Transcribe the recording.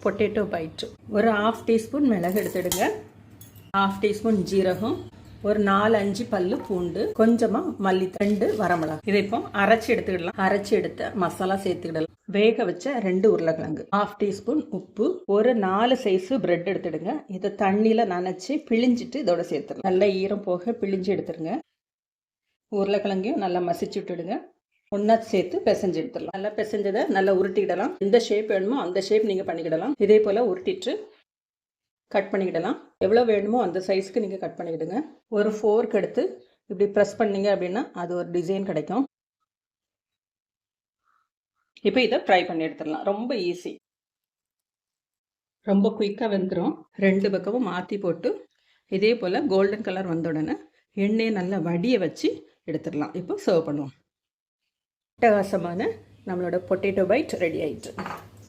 Potato byte. ஒரு 1/2 teaspoon மிளகு எடுத்துடுங்க, 1/2 teaspoon ஜீரகம், ஒரு 4-5 பல்லு பூண்டு, கொஞ்சமா மல்லி, 2 வரமிளகா. இதை இப்போ அரைச்சி எடுத்துக்கிடலாம். அரைச்சி எடுத்த மசாலா சேர்த்துக்கிடலாம். வேக வச்ச 2 உருளைக்கிழங்கு, 1/2 டீஸ்பூன் உப்பு, ஒரு 4 சைஸ் பிரெட் எடுத்துடுங்க. இதை தண்ணியில நனைச்சி பிழிஞ்சிட்டு இதோட சேர்த்துடலாம். நல்லா ஈரம் போக பிழிஞ்சு எடுத்துருங்க. உருளைக்கிழங்கையும் நல்லா மசிச்சு விட்டுடுங்க. ஒன்றா சேர்த்து பிசைஞ்சு எடுத்துடலாம். நல்லா பிசைஞ்சதை நல்லா உருட்டிக்கிடலாம். எந்த ஷேப் வேணுமோ அந்த ஷேப் நீங்கள் பண்ணிக்கிடலாம். இதே போல் உருட்டிட்டு கட் பண்ணிக்கிடலாம். எவ்வளோ வேணுமோ அந்த சைஸ்க்கு நீங்கள் கட் பண்ணிக்கிடுங்க. ஒரு ஃபோர்க் எடுத்து இப்படி ப்ரெஸ் பண்ணீங்க அப்படின்னா அது ஒரு டிசைன் கிடைக்கும். இப்போ இதை ஃப்ரை பண்ணி எடுத்துடலாம். ரொம்ப ஈஸி, ரொம்ப குயிக்காக வெந்துடும். 2 பக்கமும் மாற்றி போட்டு இதே போல் கோல்டன் கலர் வந்த உடனே எண்ணெயை நல்லா வடிய வச்சு எடுத்துடலாம். இப்போ சர்வ் பண்ணுவோம். அட்டகாசமான நம்மளோட பொட்டேட்டோ பைட் ரெடி ஆயிடுச்சு.